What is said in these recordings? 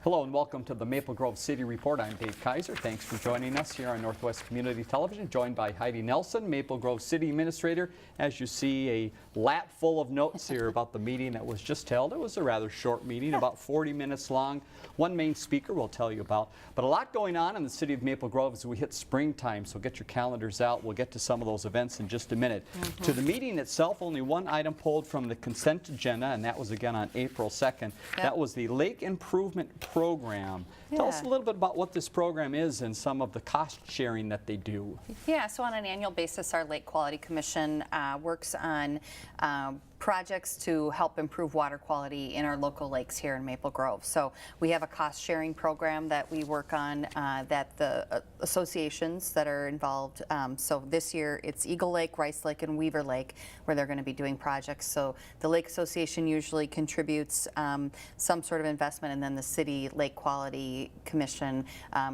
Hello and welcome to the Maple Grove City Report. I'm Dave Kaiser. Thanks for joining us here on Northwest Community Television, joined by Heidi Nelson, Maple Grove City Administrator. As you see, a lap full of notes here about the meeting that was just held. It was a rather short meeting, about 40 minutes long. One main speaker we'll tell you about, but a lot going on in the city of Maple Grove as we hit springtime, so get your calendars out. We'll get to some of those events in just a minute. To the meeting itself, only one item pulled from the consent agenda, and that was again on April 2nd. That was the Lake Improvement Program. Tell us a little bit about what this program is and some of the cost sharing that they do. Yeah, so on an annual basis, our Lake Quality Commission works on projects to help improve water quality in our local lakes here in Maple Grove. So we have a cost sharing program that we work on that the associations that are involved. So this year it's Eagle Lake, Rice Lake, and Weaver Lake where they're going to be doing projects. So the Lake Association usually contributes some sort of investment, and then the City Lake Quality Commission,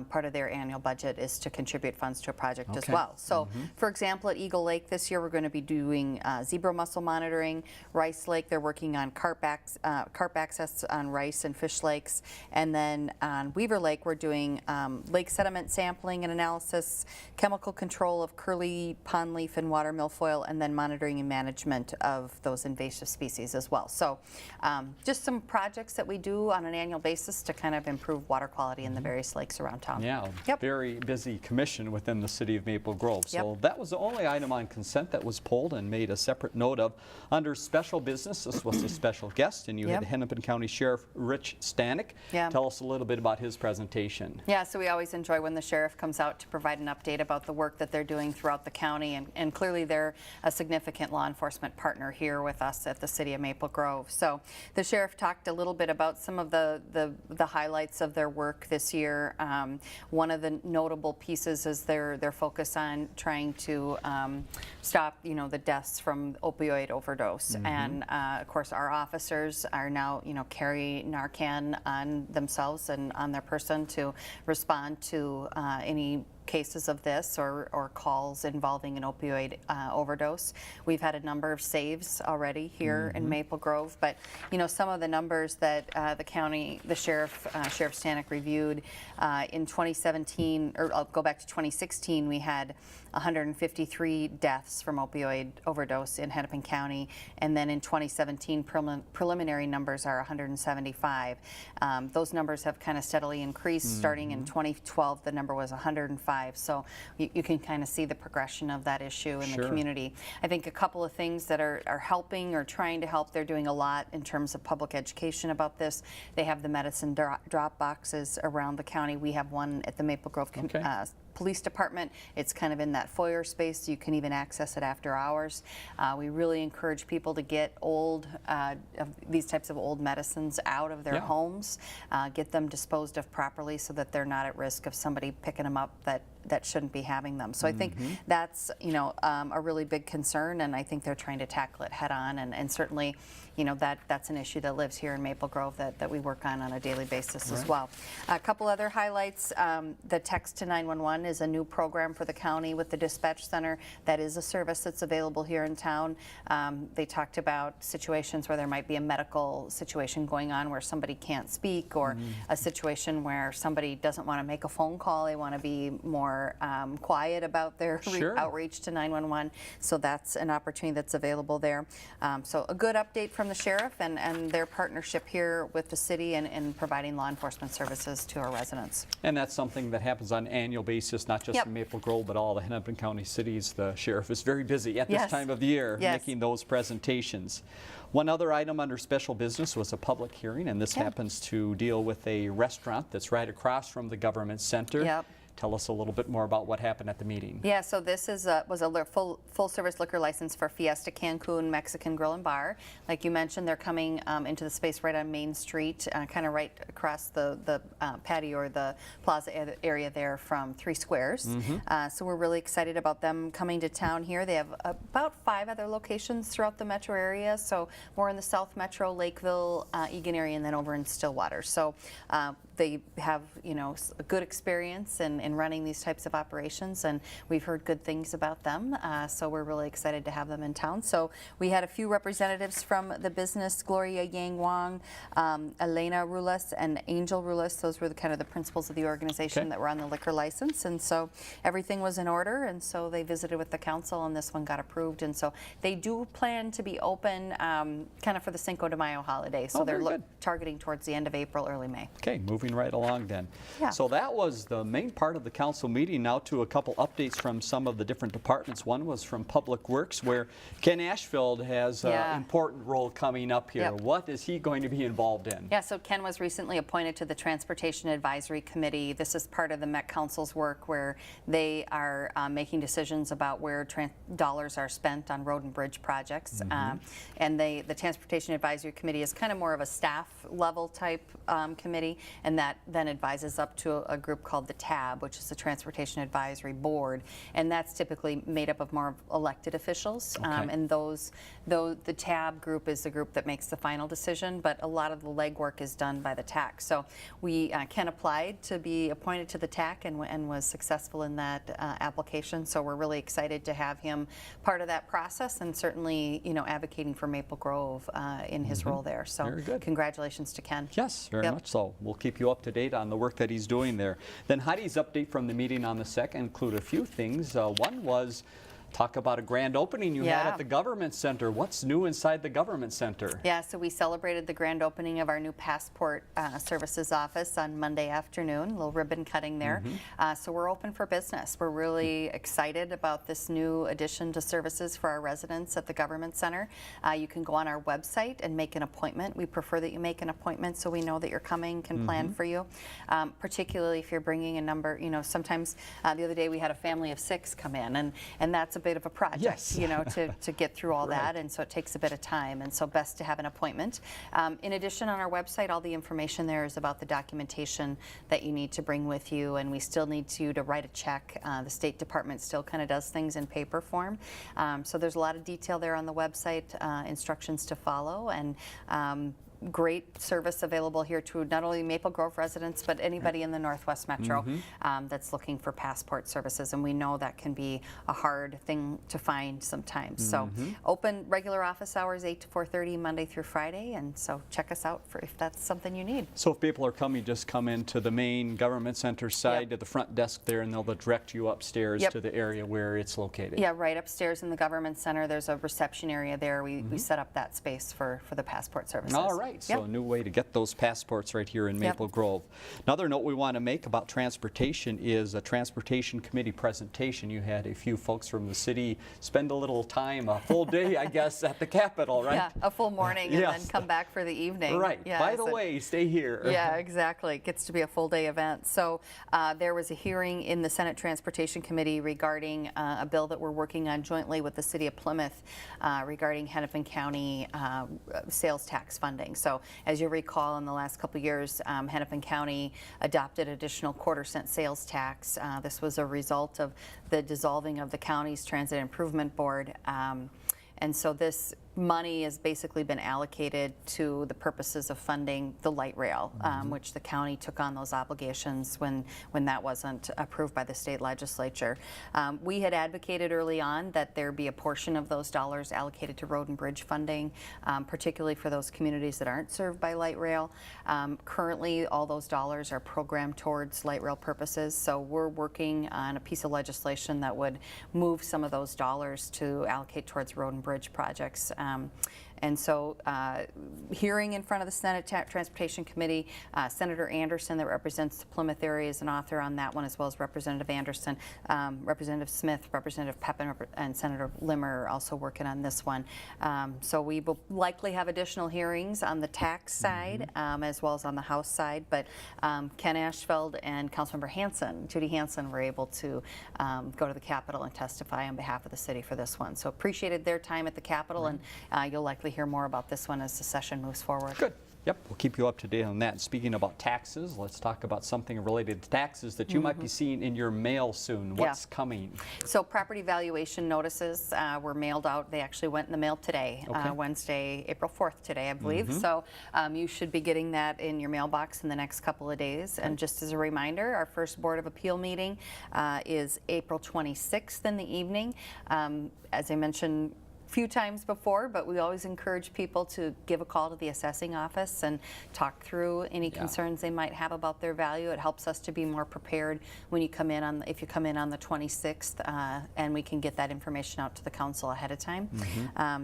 part of their annual budget is to contribute funds to a project as well. So for example, at Eagle Lake this year we're going to be doing zebra mussel monitoring. Rice Lake, they're working on carp access on rice and fish lakes. And then on Weaver Lake, we're doing lake sediment sampling and analysis, chemical control of curly pond leaf and water milfoil, and then monitoring and management of those invasive species as well. So just some projects that we do on an annual basis to kind of improve water quality in the various lakes around town. Yeah, very busy commission within the city of Maple Grove. So that was the only item on consent that was pulled and made a separate note of. Under special business, this was a special guest, and you had Hennepin County Sheriff Rich Stanek. Tell us a little bit about his presentation. Yeah, so we always enjoy when the sheriff comes out to provide an update about the work that they're doing throughout the county, and clearly they're a significant law enforcement partner here with us at the city of Maple Grove. So the sheriff talked a little bit about some of the highlights of their work this year. One of the notable pieces is their focus on trying to stop, the deaths from opioid overdose. And of course, our officers are now, carry Narcan on themselves and on their person to respond to any cases of this or calls involving an opioid overdose. We've had a number of saves already here in Maple Grove, but some of the numbers that the Sheriff Stanek reviewed in 2017, or I'll go back to 2016, we had 153 deaths from opioid overdose in Hennepin County, and then in 2017 preliminary numbers are 175. Those numbers have kind of steadily increased. Starting in 2012, the number was 105. So you can kind of see the progression of that issue in the community. I think a couple of things that are helping or trying to help, they're doing a lot in terms of public education about this. They have the medicine drop boxes around the county. We have one at the Maple Grove Police Department. It's kind of in that foyer space. You can even access it after hours. We really encourage people to get these types of old medicines out of their homes, get them disposed of properly so that they're not at risk of somebody picking them up that shouldn't be having them. So I think that's a really big concern, and I think they're trying to tackle it head on, and certainly that's an issue that lives here in Maple Grove that we work on a daily basis as well. A couple other highlights. The Text to 911 is a new program for the county with the dispatch center. That is a service that's available here in town. They talked about situations where there might be a medical situation going on where somebody can't speak, or a situation where somebody doesn't want to make a phone call. They want to be more quiet about their outreach to 911. So that's an opportunity that's available there. So a good update from the sheriff and their partnership here with the city and providing law enforcement services to our residents. And that's something that happens on an annual basis, not just in Maple Grove, but all the Hennepin County cities. The sheriff is very busy at this time of the year making those presentations. One other item under special business was a public hearing, and this happens to deal with a restaurant that's right across from the government center. Tell us a little bit more about what happened at the meeting. Yeah, so this was a full-service liquor license for Fiesta Cancun Mexican Grill and Bar. Like you mentioned, they're coming into the space right on Main Street, kind of right across the patio or the plaza area there from 3 Squares. So we're really excited about them coming to town here. They have about 5 other locations throughout the metro area, so more in the South Metro, Lakeville, Eagan area, and then over in Stillwater. So they have, a good experience in running these types of operations, and we've heard good things about them. So we're really excited to have them in town. So we had a few representatives from the business: Gloria Yang Wang, Elena Rulas, and Angel Rulas. Those were kind of the principals of the organization that were on the liquor license, and so everything was in order. And so they visited with the council, and this one got approved. And so they do plan to be open kind of for the Cinco de Mayo holiday. So they're targeting towards the end of April, early May. Okay, moving right along then. Yeah. So that was the main part of the council meeting. Now to a couple updates from some of the different departments. One was from Public Works, where Ken Ashfield has an important role coming up here. Yep. What is he going to be involved in? Yeah, so Ken was recently appointed to the Transportation Advisory Committee. This is part of the Met Council's work, where they are making decisions about where dollars are spent on road and bridge projects. And the Transportation Advisory Committee is kind of more of a staff level type committee, and that then advises up to a group called the TAB, which is the Transportation Advisory Board, and that's typically made up of more elected officials. And the TAB group is the group that makes the final decision, but a lot of the legwork is done by the TAC. So Ken applied to be appointed to the TAC and was successful in that application. So we're really excited to have him part of that process, and certainly advocating for Maple Grove in his role there. So very good. Congratulations to Ken. Yes, very much so. We'll keep you up to date on the work that he's doing there. Then Heidi's update from the meeting on the 2nd include a few things. One was talk about a grand opening you had at the Government Center. What's new inside the Government Center? Yeah, so we celebrated the grand opening of our new passport services office on Monday afternoon, a little ribbon cutting there. So we're open for business. We're really excited about this new addition to services for our residents at the Government Center. You can go on our website and make an appointment. We prefer that you make an appointment so we know that you're coming, can plan for you. Particularly if you're bringing a number, sometimes the other day we had a family of 6 come in, and that's a bit of a project, to get through all that, and so it takes a bit of time, and so best to have an appointment. In addition, on our website, all the information there is about the documentation that you need to bring with you, and we still need you to write a check. The State Department still kind of does things in paper form, so there's a lot of detail there on the website, instructions to follow, and great service available here to not only Maple Grove residents, but anybody in the Northwest Metro that's looking for passport services. And we know that can be a hard thing to find sometimes. So open regular office hours 8 to 4:30 Monday through Friday. And so check us out for if that's something you need. So if people are coming, just come into the main Government Center side to the front desk there, and they'll direct you upstairs to the area where it's located. Yeah, right upstairs in the Government Center. There's a reception area there. We set up that space for the passport services. All right. So a new way to get those passports right here in Maple Grove. Another note we want to make about transportation is a Transportation Committee presentation. You had a few folks from the city spend a little time, a full day, I guess, at the Capitol, right? Yeah, a full morning and then come back for the evening. Right. Yeah, by the way, stay here. Yeah, exactly. It gets to be a full day event. So there was a hearing in the Senate Transportation Committee regarding a bill that we're working on jointly with the City of Plymouth regarding Hennepin County sales tax funding. So as you recall, in the last couple of years, Hennepin County adopted additional quarter-cent sales tax. This was a result of the dissolving of the county's Transit Improvement Board. And so this money has basically been allocated to the purposes of funding the light rail, which the county took on those obligations when that wasn't approved by the state legislature. We had advocated early on that there be a portion of those dollars allocated to road and bridge funding, particularly for those communities that aren't served by light rail. Currently, all those dollars are programmed towards light rail purposes, so we're working on a piece of legislation that would move some of those dollars to allocate towards road and bridge projects. And so hearing in front of the Senate Transportation Committee, Senator Anderson that represents the Plymouth area is an author on that one, as well as Representative Anderson, Representative Smith, Representative Pepin, and Senator Limmer are also working on this one. So we will likely have additional hearings on the tax side as well as on the House side, but Ken Ashfield and Councilmember Judy Hansen were able to go to the Capitol and testify on behalf of the city for this one. So appreciated their time at the Capitol, and you'll likely hear more about this one as the session moves forward. Good. Yep, we'll keep you up to date on that. Speaking about taxes, let's talk about something related to taxes that you might be seeing in your mail soon. What's coming? So property valuation notices were mailed out. They actually went in the mail today, Okay. Wednesday, April 4th today, I believe. So you should be getting that in your mailbox in the next couple of days. And just as a reminder, our first Board of Appeal meeting is April 26th in the evening. As I mentioned few times before, but we always encourage people to give a call to the assessing office and talk through any concerns they might have about their value. It helps us to be more prepared when you come in on, if you come in on the 26th, and we can get that information out to the council ahead of time.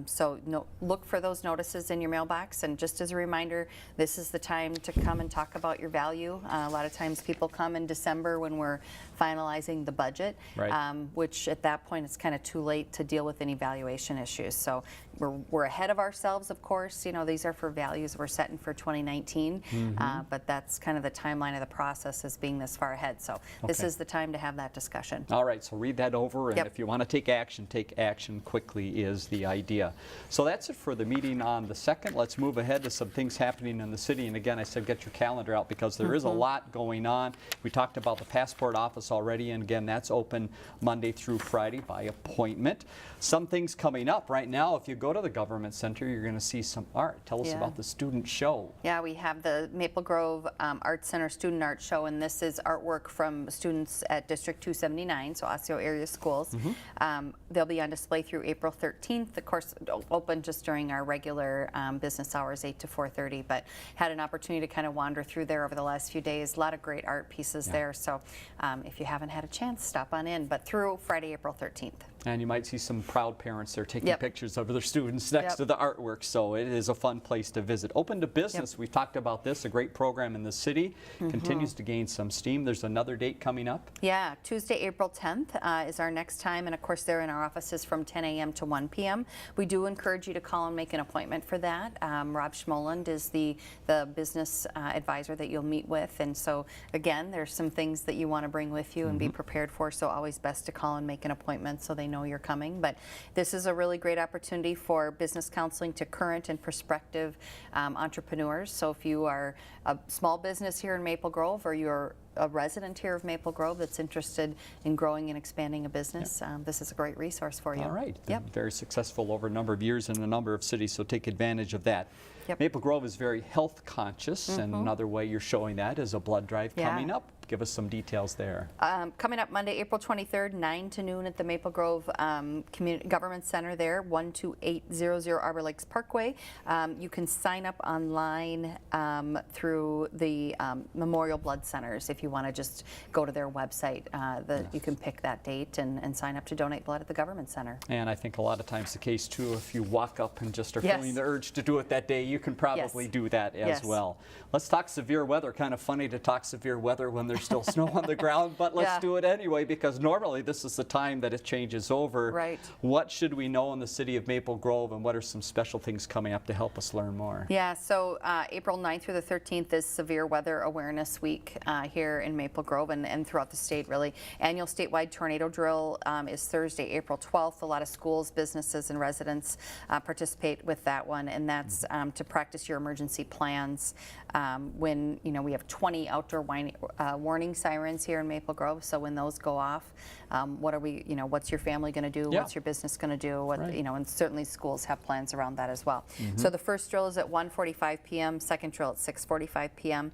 So look for those notices in your mailbox, and just as a reminder, this is the time to come and talk about your value. A lot of times people come in December when we're finalizing the budget, which at that point it's kind of too late to deal with any valuation issues. So we're ahead of ourselves, of course. You know, these are for values we're setting for 2019, but that's kind of the timeline of the process as being this far ahead. So this is the time to have that discussion. All right, so read that over, and if you want to take action quickly is the idea. So that's it for the meeting on the 2nd. Let's move ahead to some things happening in the city. And again, I said get your calendar out because there is a lot going on. We talked about the passport office already, and again, that's open Monday through Friday by appointment. Some things coming up right now. If you go to the Government Center, you're going to see some art. Tell us about the student show. Yeah, we have the Maple Grove Art Center Student Art Show, and this is artwork from students at District 279, so Osseo area schools. They'll be on display through April 13th. Of course, open just during our regular business hours, 8 to 4:30, but had an opportunity to kind of wander through there over the last few days. A lot of great art pieces there, so if you haven't had a chance, stop on in, but through Friday, April 13th. And you might see some proud parents there taking pictures of their students next to the artwork, so it is a fun place to visit. Open to business, we've talked about this, a great program in the city, continues to gain some steam. There's another date coming up. Yeah, Tuesday, April 10th is our next time, and of course they're in our offices from 10 a.m. to 1 p.m. We do encourage you to call and make an appointment for that. Rob Schmoland is the business advisor that you'll meet with, and so again, there's some things that you want to bring with you and be prepared for, so always best to call and make an appointment so they know you're coming. But this is a really great opportunity for business counseling to current and prospective entrepreneurs. So if you are a small business here in Maple Grove, or you're a resident here of Maple Grove that's interested in growing and expanding a business, this is a great resource for you. All right. Very successful over a number of years in a number of cities, so take advantage of that. Maple Grove is very health conscious, and another way you're showing that is a blood drive coming up. Give us some details there. Coming up Monday, April 23rd, 9 to noon at the Maple Grove Government Center there, 12800 Arbor Lakes Parkway. You can sign up online through the Memorial Blood Centers if you want to just go to their website. You can pick that date and sign up to donate blood at the Government Center. And I think a lot of times the case too, if you walk up and just are feeling the urge to do it that day, you can probably do that as well. Let's talk severe weather. Kind of funny to talk severe weather when there's still snow on the ground, but let's do it anyway, because normally this is the time that it changes over. What should we know in the city of Maple Grove, and what are some special things coming up to help us learn more? So April 9th through the 13th is Severe Weather Awareness Week here in Maple Grove and throughout the state, really. Annual statewide tornado drill is Thursday, April 12th. A lot of schools, businesses, and residents participate with that one, and that's to practice your emergency plans when we have 20 outdoor warning sirens here in Maple Grove. So when those go off, what are we, what's your family going to do? What's your business going to do? What, and certainly schools have plans around that as well. So the first drill is at 1:45 p.m., second drill at 6:45 p.m.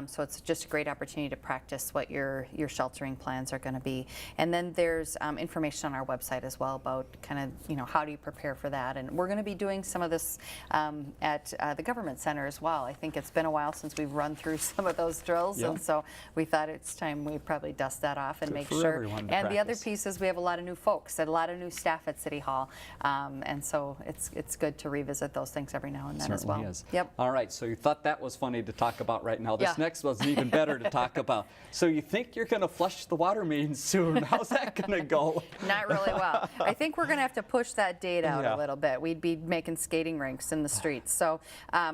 So it's just a great opportunity to practice what your sheltering plans are going to be. And then there's information on our website as well about kind of, how do you prepare for that? And we're going to be doing some of this at the Government Center as well. I think it's been a while since we've run through some of those drills, and so we thought it's time we probably dust that off and make sure. And the other piece is we have a lot of new folks and a lot of new staff at City Hall, and so it's good to revisit those things every now and then as well. Is. All right, so you thought that was funny to talk about right now. This next one's even better to talk about. So you think you're going to flush the water mains soon. How's that going to go? Not really well. I think we're going to have to push that date out a little bit. We'd be making skating rinks in the streets. So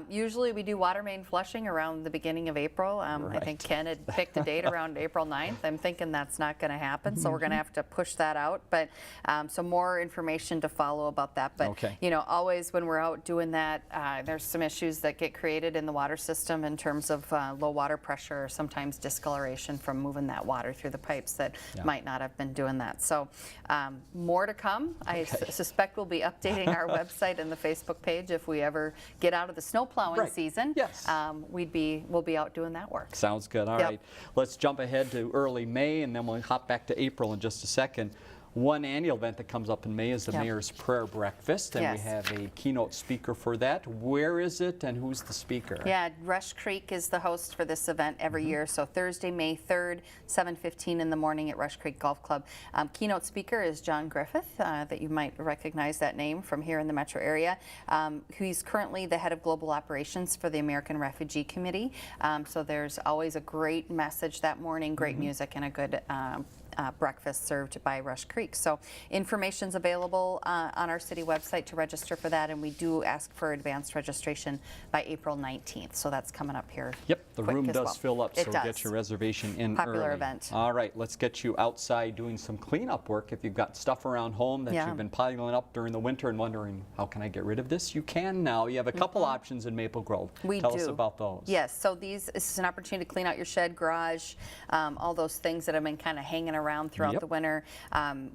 usually we do water main flushing around the beginning of April. I think Ken had picked a date around April 9th. I'm thinking that's not going to happen, so we're going going to have to push that out. But so more information to follow about that. But Okay. you know, always when we're out doing that, there's some issues that get created in the water system in terms of low water pressure, or sometimes discoloration from moving that water through the pipes that might not have been doing that. So more to come. I suspect we'll be updating our website and the Facebook page if we ever get out of the snow plowing season. Yes. We'll be out doing that work. Sounds good. All right. Let's jump ahead to early May, and then we'll hop back to April in just a second. One annual event that comes up in May is the Mayor's Prayer Breakfast, and we have a keynote speaker for that. Where is it, and who's the speaker? Yeah, Rush Creek is the host for this event every year. So Thursday, May 3rd, 7:15 in the morning at Rush Creek Golf Club. Keynote speaker is John Griffith, that you might recognize that name from here in the metro area. He's currently the head of global operations for the American Refugee Committee. So there's always a great message that morning, great music, and a good breakfast served by Rush Creek. So information's available on our city website to register for that, and we do ask for advanced registration by April 19th. So that's coming up here. Yep, the room does well. fill up, so get your reservation in Popular early. event. All right, let's get you outside doing some cleanup work. If you've got stuff around home that you've been piling up during the winter and wondering, how can I get rid of this? You can now. You have a couple options in Maple Grove. Tell us about those. Yes, so this is an opportunity to clean out your shed, garage, all those things that have been kind of hanging around throughout the winter.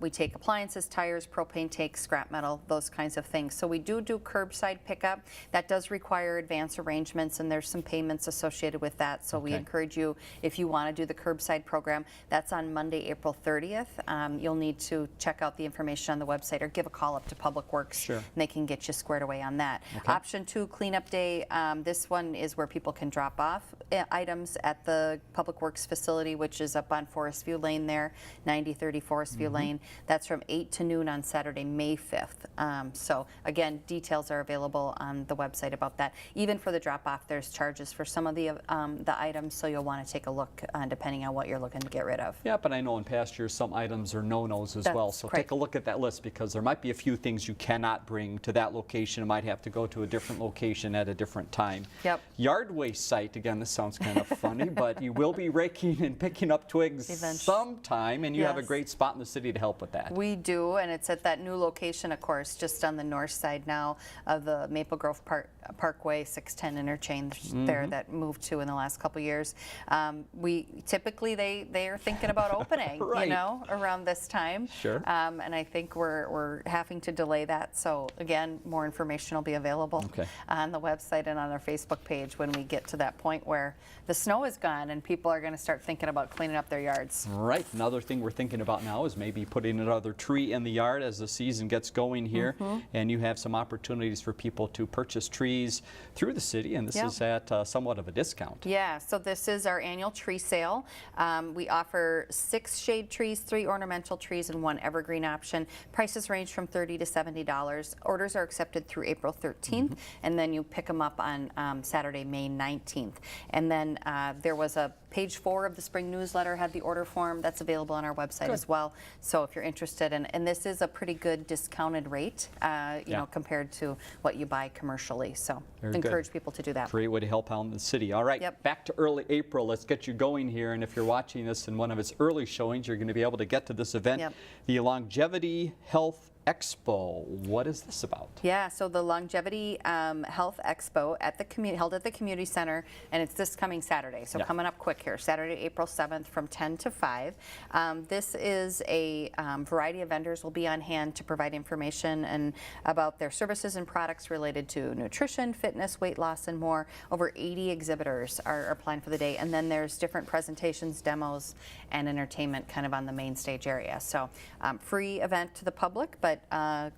We take appliances, tires, propane tanks, scrap metal, those kinds of things. So we do curbside pickup. That does require advance arrangements, and there's some payments associated with that. So we encourage you, if you want to do the curbside program, that's on Monday, April 30th. You'll need to check out the information on the website or give a call up to Public Works, and they can get you squared away on that. Option 2, cleanup day. This one is where people can drop off items at the Public Works facility, which is up on Forest View Lane there, 9030 Forest View Lane. That's from 8 to noon on Saturday, May 5th. So again, details are available on the website about that. Even for the drop-off, there's charges for some of the items, so you'll want to take a look depending on what you're looking to get rid of. Yeah, but I know in past years some items are no-nos as well, so take a look at that list, because there might be a few things you cannot bring to that location. It might have to go to a different location at a different time. Yard waste site, again, this sounds kind of funny, but you will be raking and picking up twigs sometime, and you have a great spot in the city to help with that. We do, and it's at that new location, of course, just on the north side now of the Maple Grove Parkway 610 interchange there that moved to in the last couple years. We typically they are thinking about opening, you know, around this time. And I think we're having to delay that. So again, more information will be available on the website and on our Facebook page when we get to that point where the snow is gone and people are going to start thinking about cleaning up their yards. Right. Another thing we're thinking about now is maybe putting another tree in the yard as the season gets going here. And you have some opportunities for people to purchase trees through the city, and this is at somewhat of a discount. Yeah, so this is our annual tree sale. We offer 6 shade trees, 3 ornamental trees, and 1 evergreen option. Prices range from $30 to $70. Orders are accepted through April 13th, and then you pick them up on Saturday, May 19th. And then there was a page 4 of the spring newsletter had the order form that's available on our website as well. So if you're interested, and this is a pretty good discounted rate, you know, compared to what you buy commercially. So encourage people to do that. Great way to help out in the city. All right, back to early April. Let's get you going here. And if you're watching this in one of its early showings, you're going to be able to get to this event, the Longevity Health Expo. What is this about? Yeah, so the Longevity Health Expo at the held at the community center, and it's this coming Saturday. So coming up quick here, Saturday, April 7th from 10 to 5. This is a variety of vendors will be on hand to provide information and about their services and products related to nutrition, fitness, weight loss, and more. Over 80 exhibitors are planned for the day, and then there's different presentations, demos, and entertainment kind of on the main stage area. So free event to the public, but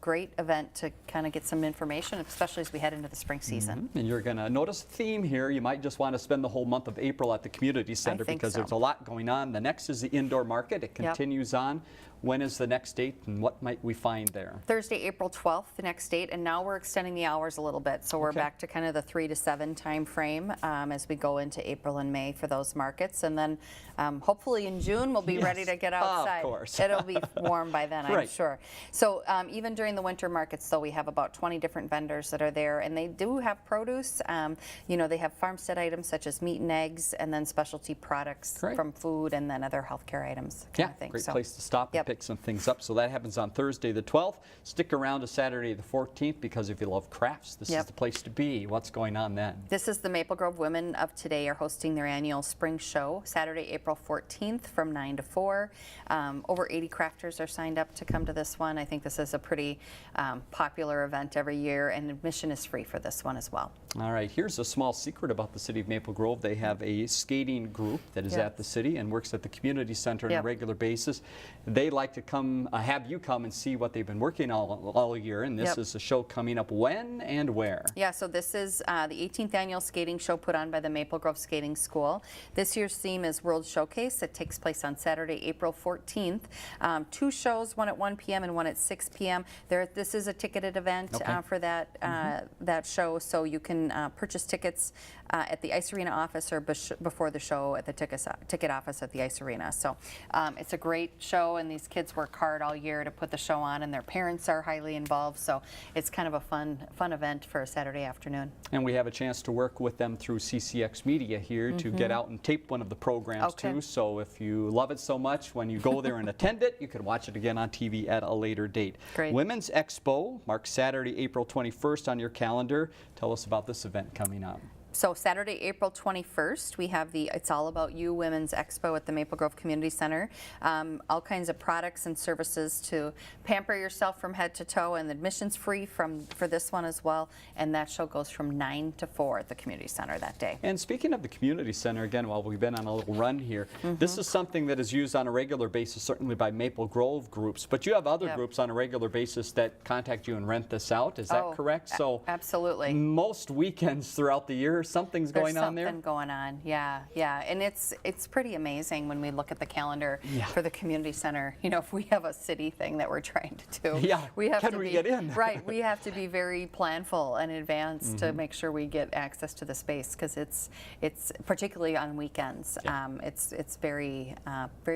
great event to kind of get some information, especially as we head into the spring season. And you're going to notice a theme here. You might just want to spend the whole month of April at the community center because there's a lot going on. The next is the indoor market. It continues on When is the next date, and what might we find there? Thursday, April 12th, the next date, and now we're extending the hours a little bit. So we're Okay. back to kind of the 3 to 7 time frame as we go into April and May for those markets. And then hopefully in June we'll be ready Yes, to get of outside. course. It'll be warm by then, I'm Right. sure. So even during the winter markets, though, we have about 20 different vendors that are there, and they do have produce. You know, they have farmstead items such as meat and eggs, and then specialty products Great. from food, and then other healthcare items kind Yeah, of thing. great So, place to stop and Yep. pick some things up. So that happens on Thursday the 12th. Stick around to Saturday the 14th, because if you love crafts, this is Yep. the place to be. What's going on then? This is the Maple Grove Women of Today are hosting their annual spring show, Saturday, April 14th from 9 to 4. Over 80 crafters are signed up to come to this one. I think this is a pretty popular event every year, and admission is free for this one as well. All right, here's a small secret about the city of Maple Grove. They have a skating group that is Yep. at the city and works at the community center on Yep. a regular basis. They like to come, have you come and see what they've been working all year, and this Yep. is a show coming up when and where? Yeah, so this is the 18th annual skating show put on by the Maple Grove Skating School. This year's theme is World Showcase. It takes place on Saturday, April 14th. 2 shows, one at 1 p.m. and one at 6 p.m. This is a ticketed event Okay. for that that show, so you can purchase tickets at the Ice Arena office or before the show at the ticket office at the Ice Arena. So it's a great show, and these kids work hard all year to put the show on, and their parents are highly involved. So it's kind of a fun event for a Saturday afternoon. And we have a chance to work with them through CCX Media here to get out and tape one of the programs Okay. too. So if you love it so much, when you go there and attend it, you can watch it again on TV at a later date. Great. Women's Expo marks Saturday, April 21st on your calendar. Tell us about this event coming up. So Saturday, April 21st, we have the It's All About You Women's Expo at the Maple Grove Community Center. All kinds of products and services to pamper yourself from head to toe, and admission's free for this one as well. And that show goes from 9 to 4 at the Community Center that day. And speaking of the community center, again, while we've been on a little run here, this is something that is used on a regular basis, certainly by Maple Grove groups, but you have other Yep. groups on a regular basis that contact you and rent this out. Is that Oh, correct? So absolutely. most weekends throughout the year, something's going There's on there? something going on, yeah. And it's pretty amazing when we look at the calendar Yeah. for the community center. You know, if we have a city thing that we're trying to do, Yeah, we have can to we be, get in? Right, we have to be very planful in advance to make sure we get access to the space, because it's particularly on weekends. Yeah. It's very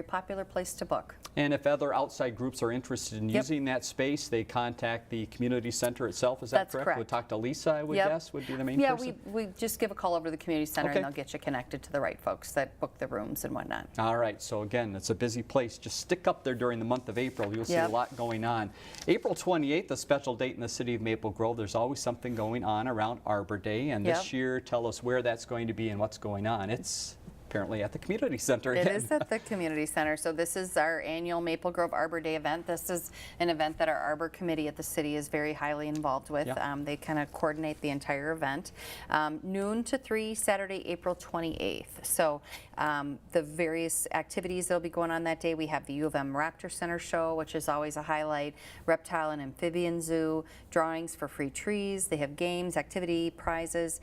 popular place to book. And if other outside groups are interested in Yep. using that space, they contact the community center itself, is that That's correct? correct. We'll talk to Lisa, I would Yep. guess, would be the main Yeah, person? we just give a call over to the community center, Okay. and they'll get you connected to the right folks that book the rooms and whatnot. All right, so again, it's a busy place. Just stick up there during the month of April. You'll see a Yep. lot going on. April 28th, a special date in the city of Maple Grove. There's always something going on around Arbor Day, and this Yep. year, tell us where that's going to be and what's going on. It's apparently at the community center It again. is at the community center. So this is our annual Maple Grove Arbor Day event. This is an event that our Arbor Committee at the city is very highly involved with. Yeah. They kind of coordinate the entire event. Noon to 3, Saturday, April 28th. So the various activities that will be going on that day, we have the U of M Raptor Center show, which is always a highlight, reptile and amphibian zoo, drawings for free trees. They have games, activity, prizes,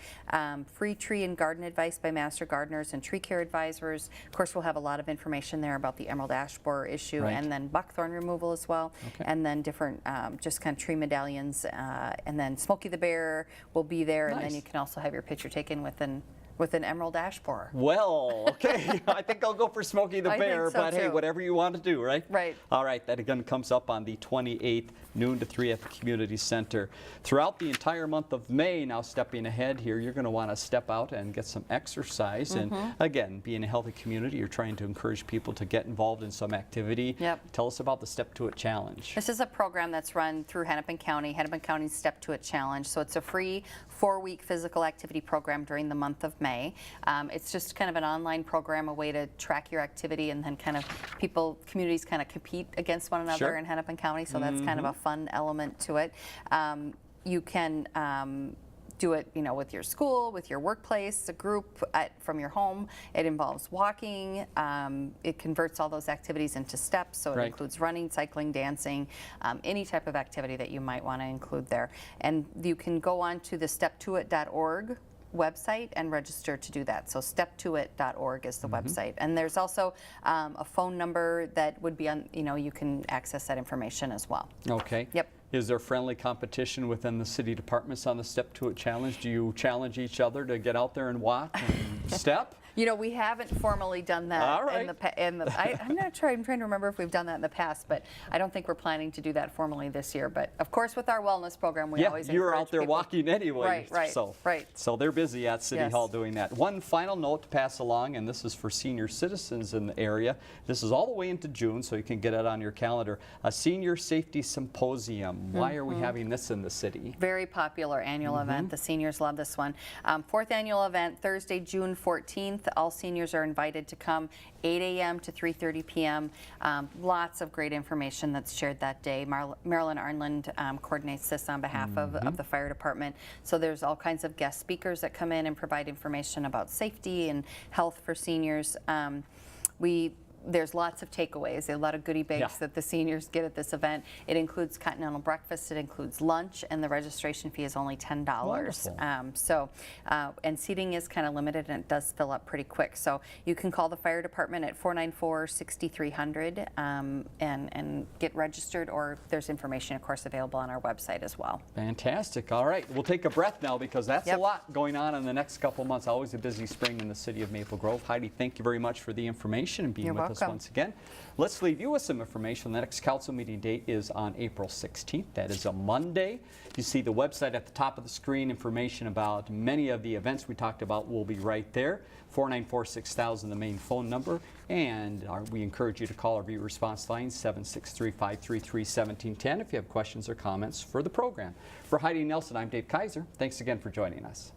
free tree and garden advice by master gardeners and tree care advisors. Of course, we'll have a lot of information there about the emerald ash borer issue, Right. and then buckthorn removal as well, Okay. and then different just kind of tree medallions, and then Smokey the Bear will be there, and then Nice. you can also have your picture taken with an emerald ash borer. Well, okay. I think I'll go for Smokey the I think Bear, so, but hey, too. whatever you want to do, right? Right. All right, that again comes up on the 28th, noon to 3 at the community center. Throughout the entire month of May, now stepping ahead here, you're going to want to step out and get some exercise. And again, being a healthy community, you're trying to encourage people to get involved in some activity. Yep. Tell us about the Step to It Challenge. This is a program that's run through Hennepin County's Step to It Challenge. So it's a free 4-week physical activity program during the month of May. It's just kind of an online program, a way to track your activity, and then kind of communities kind of compete against one another Sure. in Hennepin County. So that's kind of a fun element to it. You can do it, with your school, with your workplace, a group from your home. It involves walking. It converts all those activities into steps, so it Right. includes running, cycling, dancing, any type of activity that you might want to include there. And you can go on to the steptoit.org website and register to do that. So steptoit.org is the website. And there's also a phone number that would be on, you can access that information as well. Okay. Yep. Is there friendly competition within the city departments on the Step to It challenge? Do you challenge each other to get out there and walk and step? We haven't formally done that. All right. I'm not sure. I'm trying to remember if we've done that in the past, but I don't think we're planning to do that formally this year. But of course, with our wellness program, we always you're encourage out there people. walking anyway. Right. So they're busy at City Yes. Hall doing that. One final note to pass along, and this is for senior citizens in the area. This is all the way into June, so you can get it on your calendar. A senior safety symposium. Why are we having this in the city? Very popular annual event. The seniors love this one. Fourth annual event, Thursday, June 14th. All seniors are invited to come 8 a.m. to 3:30 p.m. Lots of great information that's shared that day. Marilyn Arnland coordinates this on behalf of the fire department. So there's all kinds of guest speakers that come in and provide information about safety and health for seniors. There's lots of takeaways, a lot of goodie bags that the seniors get at this event. It includes continental breakfast, it includes lunch, and the registration fee is only $10. And seating is kind of limited, and it does fill up pretty quick. So you can call the fire department at 494-6300 and get registered, or there's information, of course, available on our website as well. Fantastic. All right, we'll take a breath now because that's a lot going on in the next couple months. Always a busy spring in the city of Maple Grove. Heidi, thank you very much for the information and being with us once again. Let's leave you with some information. The next council meeting date is on April 16th. That is a Monday. You see the website at the top of the screen. Information about many of the events we talked about will be right there. 494-6000, the main phone number. And we encourage you to call our viewer response line, 763-533-1710, if you have questions or comments for the program. For Heidi Nelson, I'm Dave Kaiser. Thanks again for joining us.